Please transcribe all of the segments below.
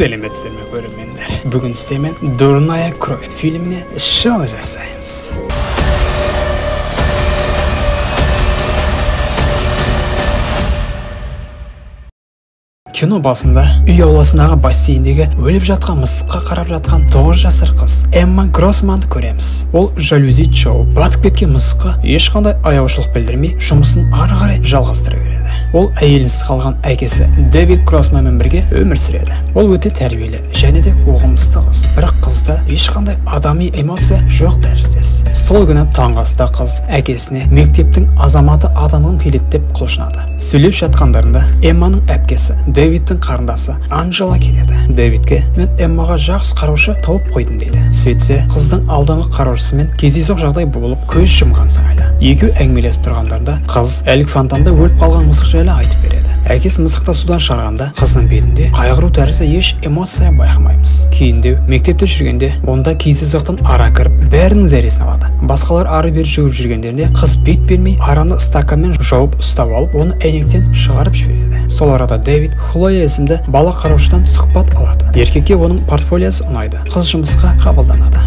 Сәлеметсіздер ме көрермендер? Бүгін сіздермен Дурная кровь фильміне шоу жасаймыз. Кино басында үй ауласындағы бассейндегі өліп жатқан мысыққа қарап жатқан 9 жасар қыз Эмма Гроссманды көреміз. Ол жалюзи жауып, батып кеткен мысыққа ешқандай аяушылық білдірмей жұмысын ары қарай жалғастыра береді. Ол әйелінсіз қалған әкесі Дэвид Гроссманмен бірге өмір сүреді. Ол өте тәрбиелі және де оғымысты қыз. Бірақ қызда ешқандай адами эмоция жоқ тәріздес. Сол күні таңғы аста қыз әкесіне мектептің азаматы атанғым келеді деп құлшынады. Сөйлеп жатқандарында Эмманың әпкесі Дэвидтің қарындасы Анжела келеді. Дэвидке мен Эммаға жақсы қараушы тауып қойдым дейді. Сөйтсе, қыздың алдыңғы қараушысымен кездейсоқ жағдай болып көз жұмған сыңайлы. Екеуі әңгімелесіп тұрғандарында қыз әлгі фонтанда өліп қалған мысық жайлы айтып береді. Әкесі мысықты судан шығарғанда қыздың бетінде қайғыру тәрізді еш эмоция байқамаймыз. Кейінде мектепте жүргенде онда кездейсоқтан ара кіріп бәрінің зәресін алады. Басқалар ары бері жүріп жүргендерінде қыз бет бермей араны стаканмен жауып ұстап алып, оны әйнектен шығарып жібереді. Сол арада Дэвид Хлоя есімді бала қараушыдан сұхбат алады. Еркекке оның портфолиосы ұнайды. Қыз жұмысқа қабылданады.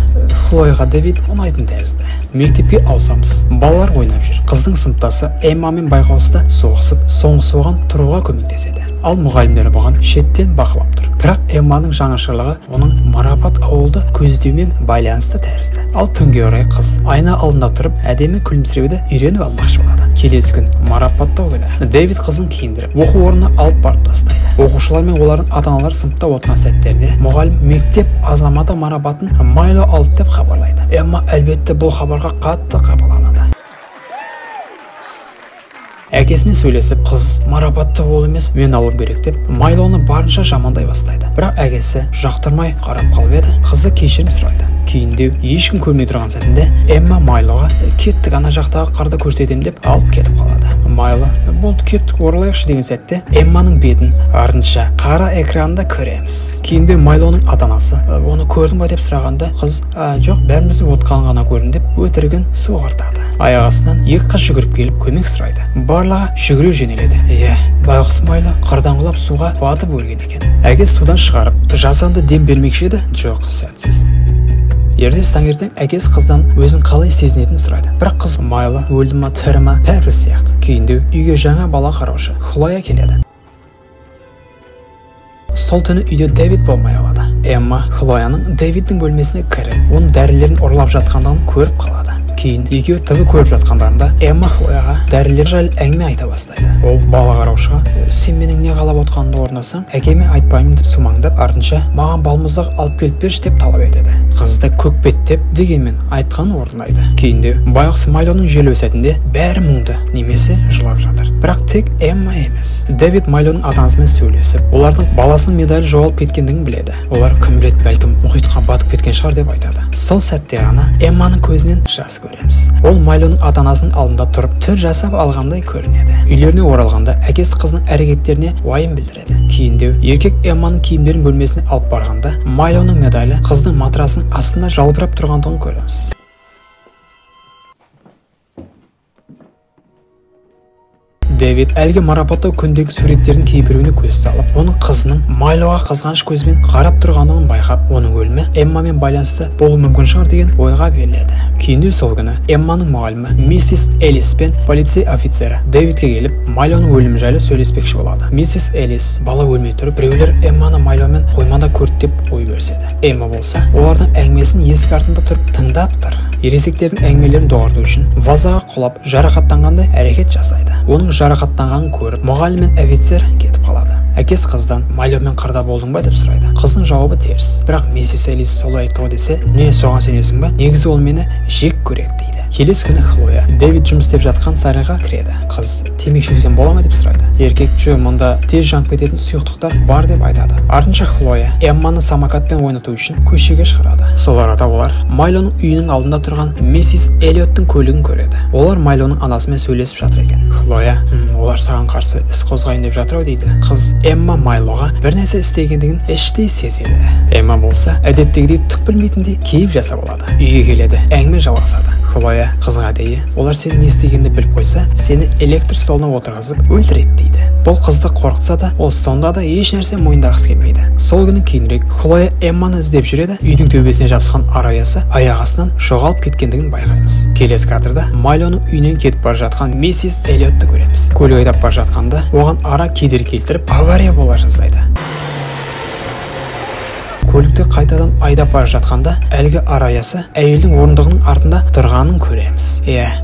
Хлояға Дэвид ұнайтын тәрізді. Мектепке ауысамыз. Балалар ойнап жүр. Қыздың сыныптасы Эммамен байқауыста соғысып, соңғысы оған тұруға көмектеседі. Ал мұғалімдері бұған шеттен бақылап тұр. Бірақ Эмманың жаңашырлығы оның марапат ауылды көздеумен байланысты тәрізді. Ал түнге орай қыз айна алдында тұрып әдемі күлімсіреуді үйреніп алмақшы болады. Келесі күн марапаттау күні. Дэвид қызын киіндіріп оқу орнына алып барып тастайды. Оқушылар мен олардың ата-аналары сыныпта отырған сәттерде мұғалім мектеп азаматы марапатын Майло алды деп хабарлайды. Эмма әлбетте бұл хабарға қатты қапаланады. Әкесімен сөйлесіп, қыз марапатты ол емес, мен алу керек деп Майлоны барынша жамандай бастайды. Бірақ әкесі жақтырмай қарап қалып еді, қызы кешірім сұрайды. Кейінде ешкім көрмей тұрған сәтінде Эмма Майлоға кеттік ана жақтағы қарды көрсетем деп алып кетіп қалады. Майло болды кеттік оралайықшы деген сәтте Эмманың бетін артынша қара экранда көреміз. Кейінде Майлоның ата-анасы оны көрдің ба деп сұрағанда қыз жоқ бәріміздің отқанын ғана көрдім деп өтірігін суғартады. Аяқ астынан екі қыз жүгіріп келіп көмек сұрайды. Барлығы жүгіре жөнеледі. Байғұс Майло қырдан құлап суға батып өлген екен. Әкесі судан шығарып жасанды дем бермекші еді, жоқ сәтсіз. Ертесі таңертең әкесі қыздан өзін қалай сезінетінін сұрайды. Бірақ қыз Майло өлді ма тірі ма бәрібір сияқты. Кейінде үйге жаңа бала қараушы Хлоя келеді. Сол түні үйде Дэвид болмай қалады. Эмма Хлояның Дэвидтің бөлмесіне кіріп, оның дәрілерін ұрлап жатқандығын көріп қалады. Кейін екеуі ТВ көріп жатқандарында Эмма Хлояға дәрілер жайлы әңгіме айта бастайды. Ол бала қараушыға сен менің не қалап отқанымды орындасаң әкеме айтпаймын деп сумаңдап, артынша маған балмұздақ алып келіп берші деп талап етеді. Қыз да көкпеттеп дегенмен айтқанын орындайды. Кейінде байғұс Майлоның желі сәтінде бәрі мұңды немесе жылап жатыр. Бірақ тек Эмма емес. Дэвид Майлоның ата-анасымен сөйлесіп, олардың баласының медалі жоғалып кеткендігін біледі. Олар кім біледі, бәлкім мұхитқа батып кеткен шығар деп айтады. Сол сәтте ғана Эмманың көзінен жас көреміз. Ол Майлоның ата-анасының алдында тұрып түр жасап алғандай көрінеді. Үйлеріне оралғанда әкесі қызының әрекеттеріне уайым білдіреді. Кейінде еркек Эмманың киімдерін бөлмесіне алып барғанда Майлоның медалі қыздың матрасының астында жалбырап тұрғандығын көреміз. Дэвид әлгі марапаттау күндегі суреттердің кейбіреуіне көз салып, оның қызының Майлоға қызғаныш көзбен қарап тұрғандығын байқап, оның өлімі Эммамен байланысты болуы мүмкін шығар деген ойға беріледі. Кейінде сол күні Эмманың мұғалімі миссис Элис пен полицей офицері Дэвидке келіп, Майлоның өлімі жайлы сөйлеспекші болады. Миссис Элис бала өлмей тұрып, біреулер Эмманы Майломен қоймада көрді деп ой берседі. Эмма болса, олардың әңгімесін есік артында тұрып тыңдап тұр. Ересектердің әңгімелерін доғарту үшін вазаға құлап жарақаттанғандай әрекет жасайды. Оның жарақаттанғанын көріп, мұғалім мен офицер кетіп қалады. Әкесі қыздан Майломен қырда болдың ба деп сұрайды. Қыздың жауабы теріс. Бірақ миссис Элис солай айтты десе, не соған сенесің ба? Негізі ол мені жек көреді дейді. Келесі күні Хлоя Дэвид жұмыс істеп жатқан сарайға кіреді. Қыз темекі шексем бола ма деп сұрайды. Еркек жо мұнда тез жанып кететін сұйықтықтар бар деп айтады. Артынша Хлоя Эмманы самокатпен ойнату үшін көшеге шығарады. Сол арада олар Майлоның үйінің алдында тұрған миссис Эллиоттың көлігін көреді. Олар Майлоның анасымен сөйлесіп жатыр екен. Хлоя олар саған қарсы іс қозғайын деп жатыр ау дейді. Қыз Эмма Майлоға бір нәрсе істегендігін іштей сезеді. Эмма болса әдеттегідей түк білмейтіндей кейіп жасап алады. Үйге келеді, әңгіме жалғасады. Хлоя қызға әдейі олар сенің не істегенді біліп қойса, сені электр столына отырғызып өлтіреді дейді. Бұл қызды қорқытса да, ол сонда да еш нәрсе мойындағысы келмейді. Сол күні кейінірек Хлоя Эмманы іздеп жүреді. Үйдің төбесіне жабысқан араясы аяқ астынан жоғалып кеткендігін байқаймыз. Келесі кадрда Майлоның үйінен кетіп бара жатқан миссис Эллиотты көреміз. Көлік айдап бара жатқанда оған ара кедергі келтіріп авария бола жаздайды. Көлікті қайтадан айдап бара жатқанда әлгі араясы әйелдің орындығының артында тұрғанын көреміз.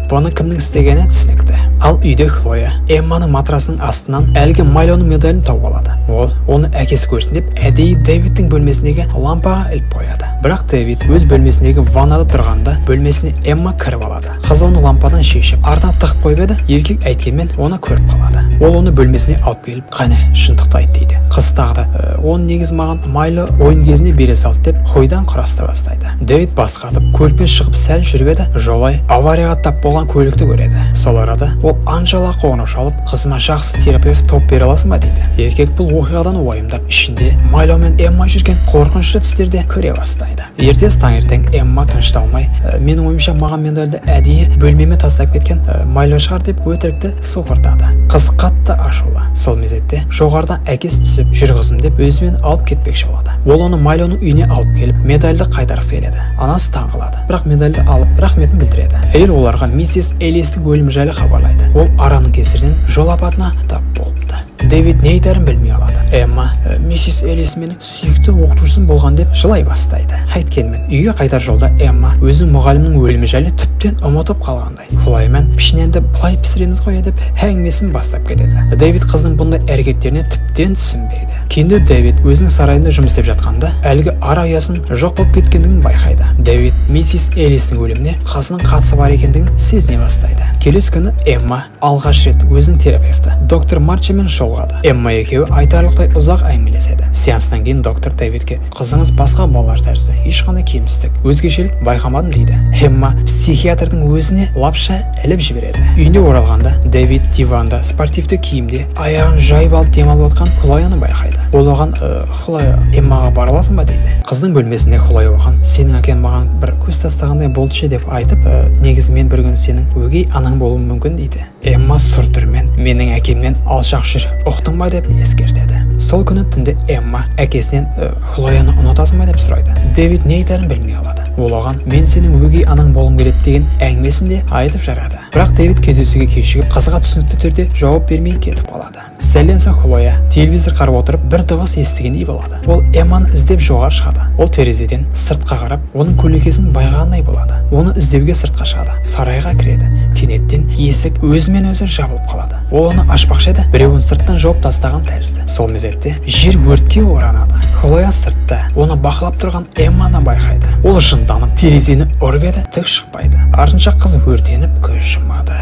Бұны кімнің істегені түсінікті. Ал үйде Хлоя Эмманың матрасының астынан әлгі Майлоның медалін тауып алады. Ол оны әкесі көрсін деп әдейі Дэвидтің бөлмесіндегі лампаға іліп қояды. Бірақ Дэвид өз бөлмесіндегі ваннада тұрғанда бөлмесіне Эмма кіріп алады. Қыз оны лампадан шешіп артына тығып қойып еді, еркек әйткенмен оны көріп қалады. Ол оны бөлмесіне алып келіп, "Қане, шындықты айт" дейді. Қыз тағы да, "Оны негіз маған Майло ойын кезінде бере салды" деп қойдан құрастыра бастайды. Дэвид бас қатып көлікпен шығып сәл жүріп еді, жолай аварияға тап болған көлікті көреді. Сол арада ол Анжела қоңырау шалып, "Қызыма жақсы терапевт тауып бере аласың ба?" дейді. Еркек бұл оқиғадан уайымдап, ішінде Майло мен Эмма жүрген қорқынышты түстерді көре бастайды. Ертес таңертең Эмма тынышталмай, "Менің ойымша маған медальді әдейі бөлмеме тастап кеткен Майло шығар" деп өтірікті соқыртады. Қыз қатты ашулы. Сол мезетте жоғарыдан әкесі түсіп, "Жүр қызым" деп өзімен алып кетпекші болады. Ол оны Майлоның үйіне алып келіп, медальді қайтарғысы келеді. Анасы таң қалады, бірақ медальді алып рахметін білдіреді. Әйел оларға миссис Эллистің өлімі жайлы хабарлайды. Ол араның кесірінен жол апатына тап болыпты. Дэвид не айтарын білмей қалады. Эмма, "Миссис Эллис менің сүйікті оқытушым болған" деп жылай бастайды. Қайткенмен, үйге қайтар жолда Эмма өзінің мұғалімнің өлімі жайлы тіптен ұмытып қалғандай. Хлоямен "Пішіненді былай пісіреміз ғой" деп әңгімесін бастап кетеді. Дэвид қыздың бұндай әрекеттеріне тіптен түсінбейді. Кейінде Дэвид өзінің сарайында жұмыс істеп жатқанда әлгі ара ұясын жоқ болып кеткендігін байқайды. Дэвид миссис Эллистің өліміне қызының қатысы бар екендігін сезіне бастайды. Келесі күні Эмма алғаш рет өзінің терапевті доктор Марчемен жолығады. Эмма екеуі айтарлықтай ұзақ әңгімелеседі. Сеанстан кейін доктор Дэвидке "Қызыңыз басқа балалар тәрізді, ешқандай кемістік, өзгешелік байқамадым" дейді. Эмма психиатрдың өзіне лапша іліп жібереді. Үйіне оралғанда Дэвид диванда спортивті киімде аяғын жайып алып демалып отқан Хлояны байқайды. Ол оған "Хлоя, Эммаға бара аласың ба" дейді. Қыздың бөлмесінде Хлоя оған "Сенің әкең маған бір көз тастағандай болды ше" деп айтып, "Негізі мен бір күні сенің өгей анаң болуым мүмкін" дейді. Эмма сұр түрмен "Менің әкемнен алшақ жүр, ұқтың ба" деп ескертеді. Сол күні түнде Эмма әкесінен "Хлояны ұнатасың ба" деп сұрайды. Дэвид не айтарын білмей қалады. Ол оған "Мен сенің өгей анаң болуым келеді" деген әңгімесінде айтып жарады. Бірақ Дэвид кездесуге кешігіп, қызға түсінікті түрде жауап бермей кетіп қалады. Сәлден соң Хлоя телевизор қарап отырып бір дыбыс естігендей болады. Ол Эмманы іздеп жоғары шығады. Ол терезеден сыртқа қарап, оның көлеңкесін байқағандай болады. Оны іздеуге сыртқа шығады. Сарайға кіреді. Кенеттен есік өзімен өзі жабылып қалады. Ол оны ашпақшы еді, біреуін сырттан жауып тастаған тәрізді. Сол мезетте жер өртке оранады. Хлоя сыртта оны бақылап тұрған Эмманы байқайды. Ол жынданып терезені ұрып еді, түк шықпайды. Артынша қыз өртеніп көз жұмады.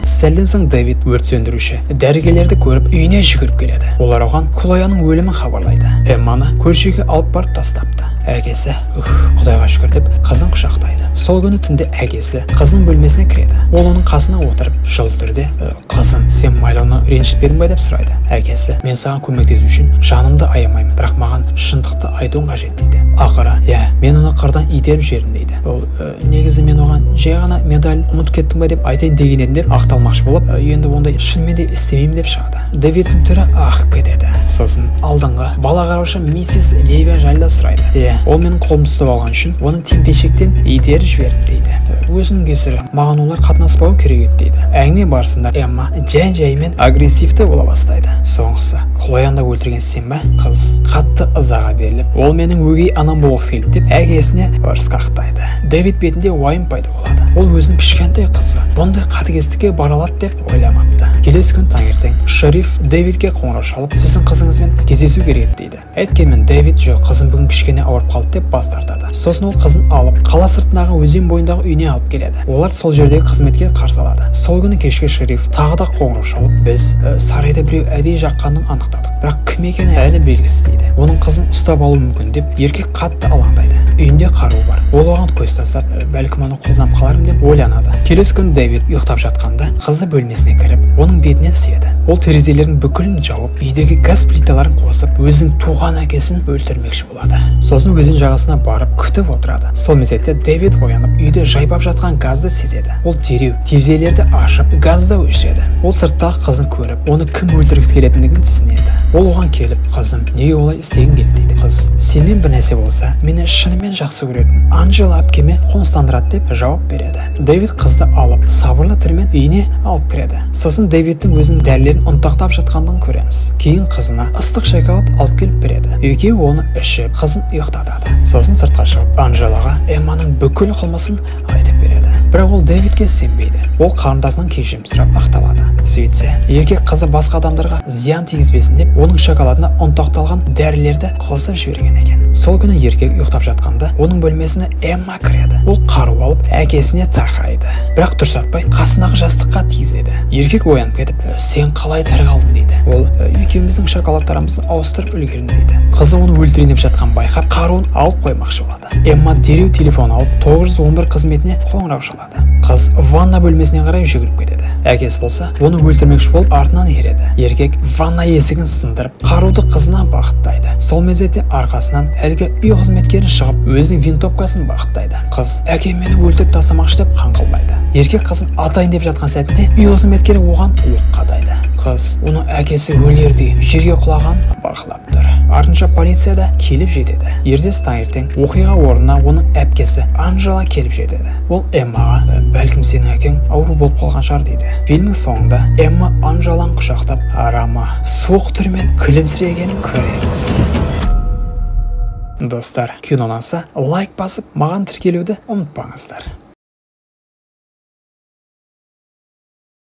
Сәлден соң Дэвид өрт сөндіруші дәрігерлерді көріп үйіне жүгіріп келеді. Олар оған Хлояның өлімін хабарлайды. Эмманы көршіге алып барып тастапты. Әкесі "Құдайға шүкір" деп қызын құшақтайды. Сол күні түнде әкесі қызының бөлмесіне кіреді. Ол оның қасына отырып, жылы түрде "Қызым, сен Майлоны ренжітпедің бе" деп сұрайды. Әкесі "Мен саған көмектесу үшін жанымды аямаймын, бірақ маған шындықты айтуың қажет" дейді. Ақыры, "Мен оны қырдан итеріп жібердім" дейді. Ол "Негізі мен оған жай ғана медалін ұмытып кеттім бе деп айтайын деген едім" деп ақталмақшы болып, енді ондай шынымен де істемеймін деп шығады. Дэвидтің түрі ақып кетеді. Сосын алдыңғы бала қараушы миссис Левия жайлы сұрайды. "Ол менің қолымды ұстап алған үшін оның темпешектен итеріп жібердім" дейді. "Өзінің кесірі, маған олай қатынаспау керек еді" дейді. Әңгіме барысында Эмма жай-жаймен агрессивті бола бастайды. Соңғысы "Хлояны өлтірген сен бе?" Қыз қатты ызаға беріліп, "Ол менің өгей анам болғысы келді" деп әкесіне ұрыс қақтайды. Дэвид бетінде уайым пайда болады. Ол өзінің кішкентай қызы бұндай қатыгездікке бара алады деп ойламапты. Келесі күн таңертең шериф Дэвидке қоңырау шалып, "Сіздің қызыңызбен кездесу керек" дейді. Әйткенмен Дэвид "Жоқ, қызым бүгін кішкене ауырып қалды" деп бас тартады. Сосын ол қызын алып қала сыртындағы өзен бойындағы үйіне алып келеді. Олар сол жердегі қызметке қарсы алады. Сол күні кешке шериф тағы да қоңырау шалып, "Біз сарайда біреу әдейі жаққанын анықтадық. бірақ кім екені әлі белгісіз дейді. Оның қызын ұстап алу мүмкін деп еркек қатты алаңдайды. Үйінде қару бар. Ол оған көз тастап, бәлкім оны қолданып қалармын деп ойланады. Келесі күні Дэвид ұйықтап жатқанда қызы бөлмесіне кіріп, оның бетінен сүйеді. Ол терезелердің бүкілін жауып, үйдегі газ плиталарын қосып, өзінің туған әкесін өлтірмекші болады. Сосын өзен жағасына барып күтіп отырады. Сол мезетте Дэвид оянып, үйде жайпап жатқан газды сезеді. Ол дереу терезелерді ашып, газды өшіреді. Ол сырттағы қызын көріп, оны кім өлтіргісі келетіндігін түсінеді. Ол оған келіп, қызым, неге олай істегің келді дейді. Қыз, сенмен бір нәрсе болса, мені шынымен жақсы көретін Анжела әпкеме қоныстандырады деп жауап береді. Дэвид қызды алып, сабырлы түрмен үйіне алып кіреді. Сосын Дэвидтің өзінің дәрілерін ұнтақтап жатқандығын көреміз. Кейін қызына ыстық шоколад алып келіп береді. Екеуі оны ішіп, қызын ұйықтатады. Сосын сыртқа шығып, Анжелаға Эмманың бүкіл қылмысын айтып береді. Бірақ ол Дэвидке сенбейді. Ол қарындасынан кешірім сұрап ақталады. Сөйтсе, еркек қызы басқа адамдарға зиян тигізбесін деп, оның шоколадына ұнтақталған дәрілерді қосып жіберген екен. Сол күні еркек ұйықтап жатқанда, оның бөлмесіне Эмма кіреді. Ол қару алып, әкесіне тақайды. Бірақ тұрсатпай, қасындағы жастыққа тигізеді. Еркек оянып кетіп, сен қалай тірі қалдың дейді. Ол екеуміздің шоколадтарымызды ауыстырып үлгердім дейді. Қызы оны өлтірейін деп жатқан байқап, қаруын алып қоймақшы болады. Эмма дереу телефон алып 911 қызметіне қоңырау шалады. Қыз ванна бөлмесіне қарай жүгіріп кетеді. Әкесі болса, оны өлтірмекші болып артынан ереді. Еркек ванна есігін сындырып, қаруды қызына бағыттайды. Сол мезетте арқасынан әлгі үй қызметкері шығып, өзінің винтовкасын бағыттайды. Қыз, әкем мені өлтіріп тастамақшы деп қаңқылдайды. Еркек қызын атайын деп жатқан сәтте үй қызметкері оған оқ қадайды. Қыз, оны әкесі өлердей жерге құлаған бақылап тұр. Артынша полиция да келіп жетеді. Ертесі таңертең оқиға орнына оның әпкесі Анжела келіп жетеді. Ол Эммаға, бәлкім сенің әкең ауру болып қалған шығар дейді. Фильмнің соңында Эмма Анжеланы құшақтап, арама, суық түрмен күлімсірегенін көреміз. Достар, кино ұнаса лайк басып, маған тіркелуді ұмытпаңыздар.